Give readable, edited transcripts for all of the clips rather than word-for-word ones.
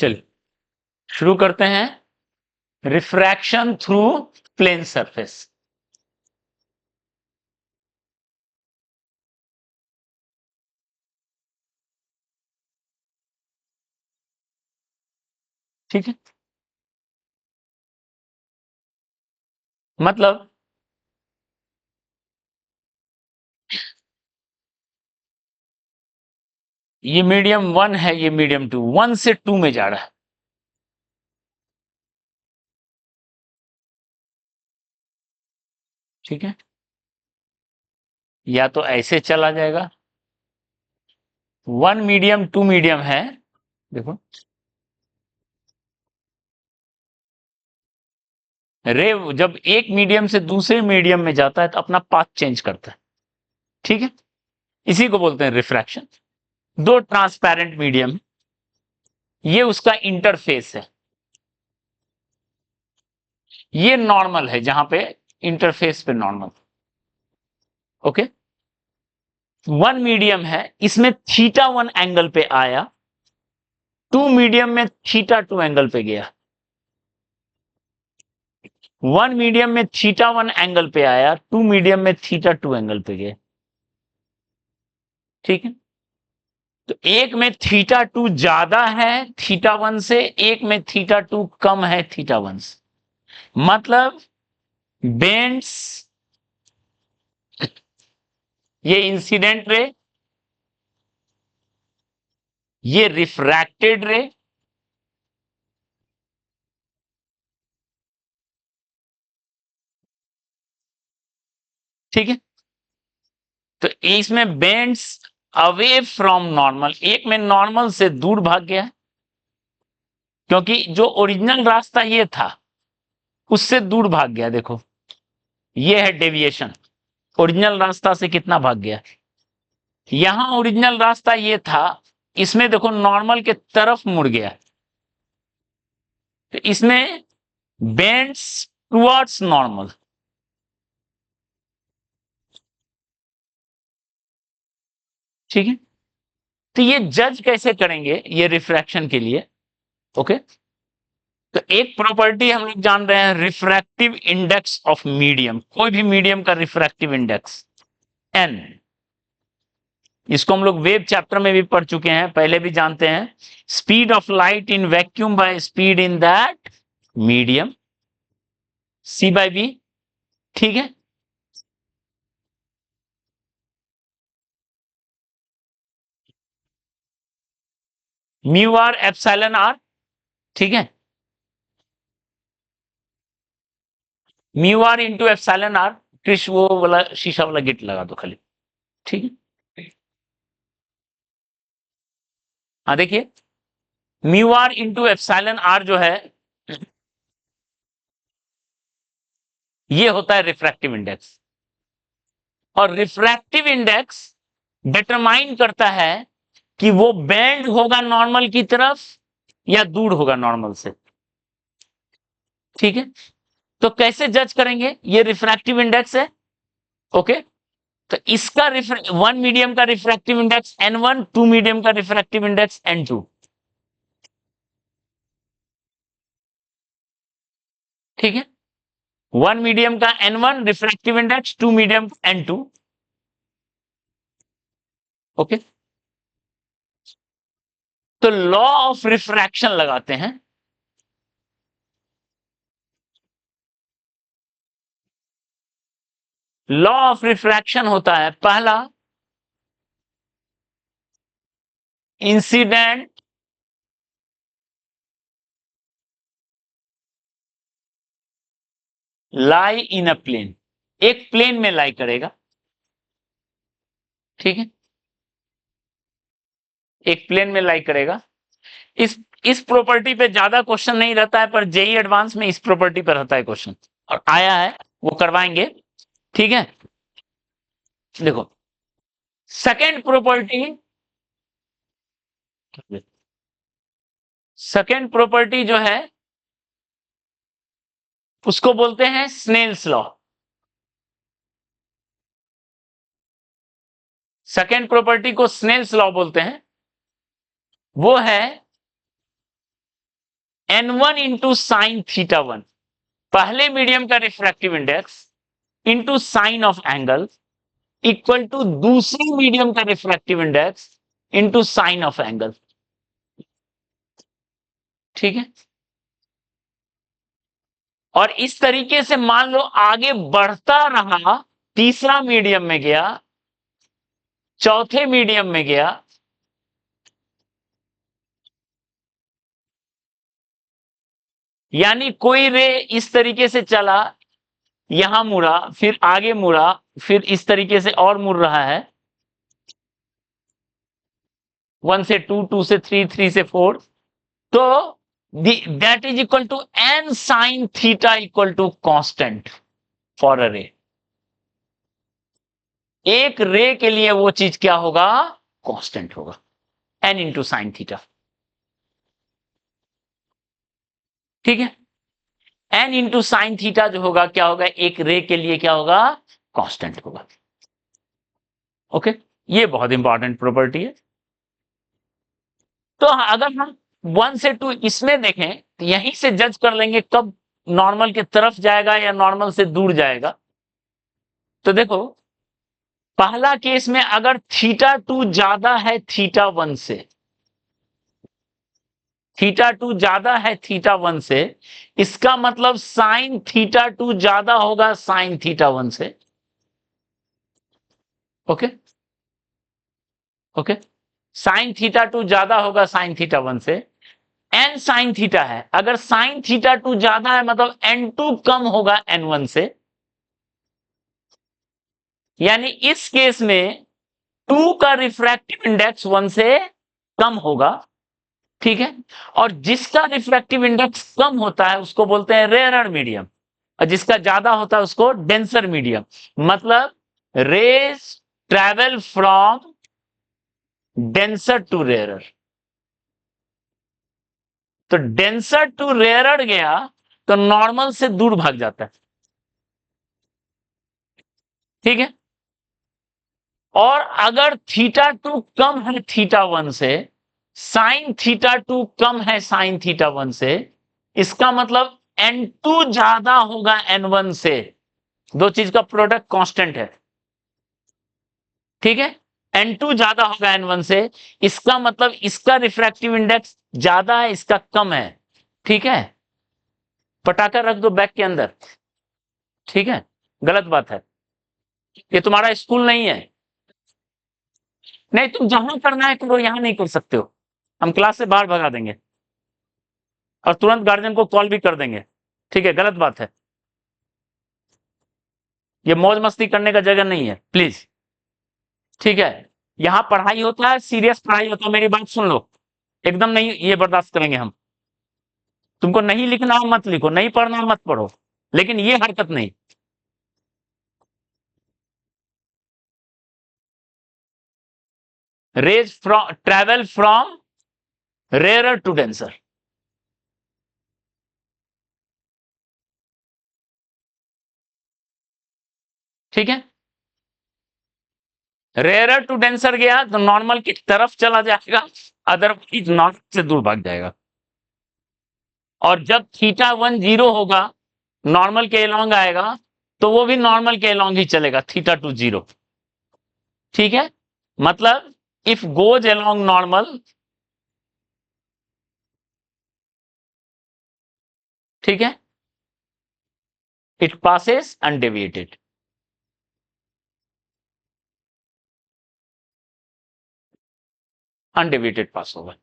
चलिए शुरू करते हैं। Refraction through plane surface. ठीक है, मतलब ये मीडियम 1 है, ये मीडियम 2, 1 से 2 में जा रहा है। ठीक है, या तो ऐसे चला जाएगा, 1 मीडियम 2 मीडियम है। देखो रे जब एक मीडियम से दूसरे मीडियम में जाता है तो अपना पाथ चेंज करता है। ठीक है, इसी को बोलते हैं रिफ्रैक्शन। दो ट्रांसपेरेंट मीडियम, ये उसका इंटरफेस है, ये नॉर्मल है जहां पे इंटरफेस पे नॉर्मल। ओके, 1 मीडियम है, इसमें θ1 एंगल पे आया, 2 मीडियम में θ2 एंगल पे गया। 1 मीडियम में θ1 एंगल पे आया, 2 मीडियम में θ2 एंगल पे गया। ठीक है, तो एक में θ2 ज्यादा है θ1 से, एक में θ2 कम है θ1 से। मतलब बेंड्स, ये इंसिडेंट रे, ये रिफ्रैक्टेड रे, ठीक है, तो इसमें बेंड्स अवे फ्रॉम नॉर्मल, एक में नॉर्मल से दूर भाग गया, क्योंकि जो ओरिजिनल रास्ता ये था उससे दूर भाग गया। देखो ये है डेविएशन, ओरिजिनल रास्ता से कितना भाग गया। यहां ओरिजिनल रास्ता ये था, इसमें देखो नॉर्मल के तरफ मुड़ गया, तो इसमें बेंड्स टुवर्ड्स नॉर्मल। ठीक है, तो ये जज कैसे करेंगे ये रिफ्रैक्शन के लिए। ओके, तो एक प्रॉपर्टी हम लोग जान रहे हैं, रिफ्रैक्टिव इंडेक्स ऑफ मीडियम, कोई भी मीडियम का रिफ्रैक्टिव इंडेक्स एन। इसको हम लोग वेव चैप्टर में भी पढ़ चुके हैं, पहले भी जानते हैं। Speed of light in vacuum by speed in that medium, c by b. ठीक है, म्यू आर एप्सिलॉन आर। ठीक है, mu r into epsilon r. Krishna वो वाला शीशा वाला गेट लगा दो खाली। ठीक है, हाँ देखिए, mu r into epsilon r जो है, ये होता है रिफ्रैक्टिव इंडेक्स। और रिफ्रैक्टिव इंडेक्स डिटरमाइन करता है कि वो बेंड होगा नॉर्मल की तरफ या दूर होगा नॉर्मल से। ठीक है, तो कैसे जज करेंगे, ये रिफ्रैक्टिव इंडेक्स है। ओके, तो इसका 1 मीडियम का रिफ्रैक्टिव इंडेक्स n1, 2 मीडियम का रिफ्रैक्टिव इंडेक्स n2। ठीक है, 1 मीडियम का n1 refractive index, 2 medium n2। Okay, तो लॉ ऑफ रिफ्रैक्शन लगाते हैं। लॉ ऑफ रिफ्रैक्शन होता है, पहला इंसिडेंट लाई इन अ प्लेन, एक प्लेन में लाई करेगा। ठीक है, एक प्लेन में लाई करेगा। इस प्रॉपर्टी पे ज्यादा क्वेश्चन नहीं रहता है, पर जेई एडवांस में इस प्रॉपर्टी पर रहता है क्वेश्चन, और आया है, वो करवाएंगे। ठीक है, देखो सेकेंड प्रॉपर्टी, सेकेंड प्रॉपर्टी जो है उसको बोलते हैं स्नेल्स लॉ। सेकेंड प्रॉपर्टी को स्नेल्स लॉ बोलते हैं। वो है n1 into sine theta one, पहले मीडियम का refractive index into sine of angle equal to दूसरी मीडियम का refractive index into sine of angle. ठीक है, और इस तरीके से मान लो आगे बढ़ता रहा, तीसरा मीडियम में गया, चौथे मीडियम में गया, यानी कोई रे इस तरीके से चला, यहां मुड़ा, फिर आगे मुड़ा, फिर इस तरीके से और मुड़ रहा है, 1 से 2, 2 से 3, 3 से 4, तो that is equal to n sine theta equal to constant for a ray. एक रे के लिए वो चीज क्या होगा? कांस्टेंट होगा, एन इंटू साइन थीटा। ठीक है, एन इंटू साइन थीटा जो होगा क्या होगा? एक रे के लिए क्या होगा? कांस्टेंट होगा। ओके, ये बहुत इंपॉर्टेंट प्रॉपर्टी है। तो अगर हम 1 से 2 इसमें देखें तो यहीं से जज कर लेंगे कब नॉर्मल के तरफ जाएगा या नॉर्मल से दूर जाएगा। तो देखो, पहला केस में अगर थीटा 2 ज्यादा है थीटा 1 से, थीटा 2 ज्यादा है थीटा 1 से, इसका मतलब साइन थीटा 2 ज्यादा होगा साइन थीटा 1 से। ओके ओके, साइन थीटा 2 ज्यादा होगा साइन थीटा 1 से। एन साइन थीटा है, अगर साइन थीटा 2 ज्यादा है मतलब n2 कम होगा n1 से, यानी इस केस में 2 का रिफ्रैक्टिव इंडेक्स 1 से कम होगा। ठीक है, और जिसका रिफ्रैक्टिव इंडेक्स कम होता है उसको बोलते हैं रेयरर मीडियम, और जिसका ज्यादा होता है उसको डेंसर मीडियम। मतलब rays travel from denser to rarer, तो डेंसर टू रेयरर गया तो नॉर्मल से दूर भाग जाता है। ठीक है, और अगर थीटा 2 कम है थीटा 1 से, साइन थीटा 2 कम है साइन थीटा 1 से, इसका मतलब n2 ज्यादा होगा n1 से। दो चीज का प्रोडक्ट कांस्टेंट है। ठीक है, n2 ज्यादा होगा n1 से, इसका मतलब इसका रिफ्रैक्टिव इंडेक्स ज्यादा है, इसका कम है। ठीक है, पटाखा रख दो बैग के अंदर। ठीक है, गलत बात है, ये तुम्हारा स्कूल नहीं है। नहीं, तुम जहां करना है करो, यहां नहीं कर सकते हो, हम क्लास से बाहर भगा देंगे और तुरंत गार्जियन को कॉल भी कर देंगे। ठीक है, गलत बात है, ये मौज मस्ती करने का जगह नहीं है, प्लीज। ठीक है, यहां पढ़ाई होता है, सीरियस पढ़ाई होता है, मेरी बात सुन लो, एकदम नहीं ये बर्दाश्त करेंगे हम। तुमको नहीं लिखना हो मत लिखो, नहीं पढ़ना हो मत पढ़ो, लेकिन ये हरकत नहीं। Rays from travel from rarer to denser. ठीक है, रेयरर टू डेंसर गया तो नॉर्मल की तरफ चला जाएगा, अदरवाइज नॉर्मल से दूर भाग जाएगा। और जब थीटा 1 0 होगा, नॉर्मल के अलोंग आएगा, तो वो भी नॉर्मल के अलोंग ही चलेगा, थीटा 2 0। ठीक है, मतलब इफ गोज अलोंग नॉर्मल, ठीक है, इट पासेस अनडेविएटेड। अनडेविएटेड पास होगा।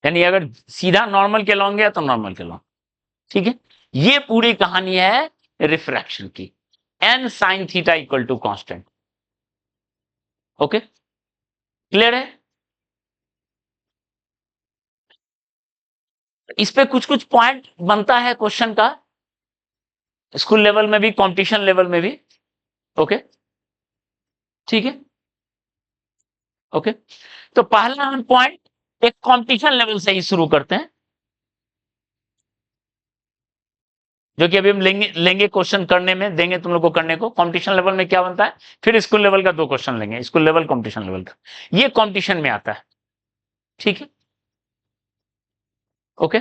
यानी अगर सीधा नॉर्मल के लॉन्ग गया तो नॉर्मल के लॉन्ग। ठीक है, ये पूरी कहानी है रिफ्रैक्शन की, n sine theta equal to constant. Okay, clear है? इस पे कुछ कुछ पॉइंट बनता है क्वेश्चन का, स्कूल लेवल में भी, कंपटीशन लेवल में भी। ओके, ठीक है, ओके। तो पहला हम पॉइंट एक कंपटीशन लेवल से ही शुरू करते हैं। जो कि अभी हम लेंगे क्वेश्चन करने में, देंगे तुम लोग को करने को। कंपटीशन लेवल में क्या बनता है, फिर स्कूल लेवल का 2 क्वेश्चन लेंगे, स्कूल लेवल कंपटीशन लेवल का, ये कंपटीशन में आता है। ठीक है, ओके।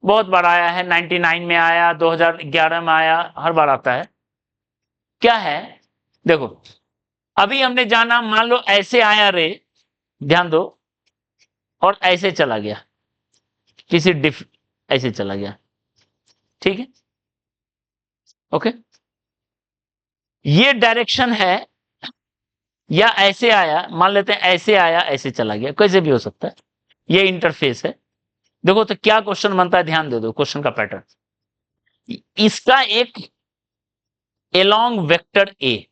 बहुत बार आया है, 99 में आया, 2011 में आया, हर बार आता है। क्या है, देखो अभी हमने जाना, मान लो ऐसे आया रे, ध्यान दो, और ऐसे चला गया, किसी ऐसे चला गया। ठीक है, ओके। ये डायरेक्शन है, या ऐसे आया, मान लेते हैं ऐसे आया ऐसे चला गया, कैसे भी हो सकता है, ये इंटरफेस है। देखो तो क्या क्वेश्चन बनता है, ध्यान दे दो क्वेश्चन का पैटर्न। इसका एक एलोंग वेक्टर ए,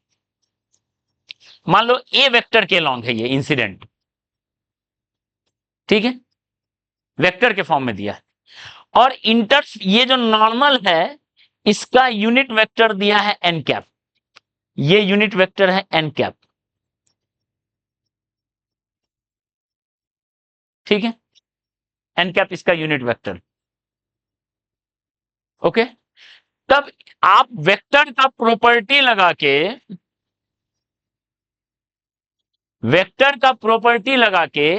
मान लो ए वेक्टर के एलोंग है ये इंसिडेंट, ठीक है, वेक्टर के फॉर्म में दिया है। और ये जो नॉर्मल है, इसका यूनिट वेक्टर दिया है एन कैप, ये यूनिट वेक्टर है एन कैप। ठीक है, एन कैप इसका यूनिट वेक्टर, ओके। तब आप वेक्टर का प्रॉपर्टी लगा के, वेक्टर का प्रॉपर्टी लगा के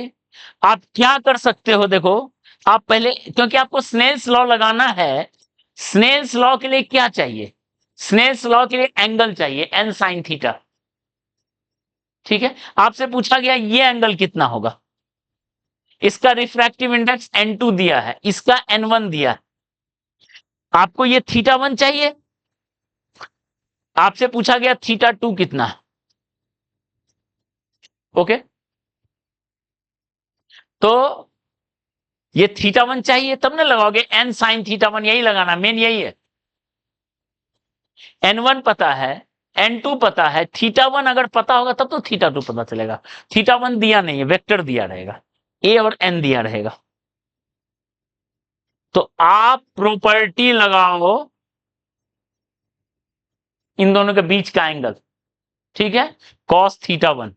आप क्या कर सकते हो, देखो आप पहले, क्योंकि आपको स्नेल्स लॉ लगाना है, स्नेल्स लॉ के लिए क्या चाहिए, स्नेल्स लॉ के लिए एंगल चाहिए एन साइन थीटा। ठीक है, आपसे पूछा गया ये एंगल कितना होगा, इसका रिफ्रैक्टिव इंडेक्स n2 दिया है, इसका n1 दिया है, आपको ये θ1 चाहिए, आपसे पूछा गया θ2 कितना है, ओके। तो ये θ1 चाहिए, तब ना लगाओगे n sin θ1, यही लगाना, मेन यही है। n1 पता है, n2 पता है, θ1 अगर पता होगा तब तो θ2 पता चलेगा। θ1 दिया नहीं है, वेक्टर दिया रहेगा, a और n दिया रहेगा। तो आप प्रॉपर्टी लगाओ इन दोनों के बीच का एंगल, ठीक है, cos θ1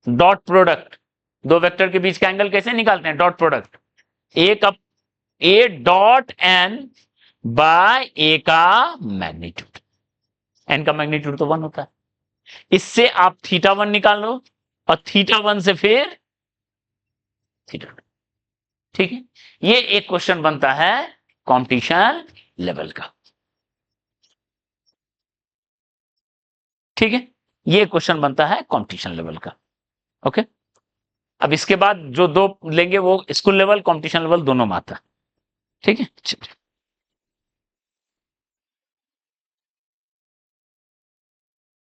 डॉट प्रोडक्ट, दो वेक्टर के बीच का एंगल कैसे निकालते हैं, डॉट प्रोडक्ट, ए का ए डॉट एन बाय ए का मैग्नीट्यूड, एन का मैग्नीट्यूड तो 1 होता है, इससे आप θ1 निकाल लो, और θ1 से फिर θ2। ठीक है, ये एक क्वेश्चन बनता है कंपटीशन लेवल का। ठीक है, ये क्वेश्चन बनता है कंपटीशन लेवल का, ओके। अब इसके बाद जो 2 लेंगे वो स्कूल लेवल कंपटीशन लेवल दोनों में आता है। ठीक है, चलिए।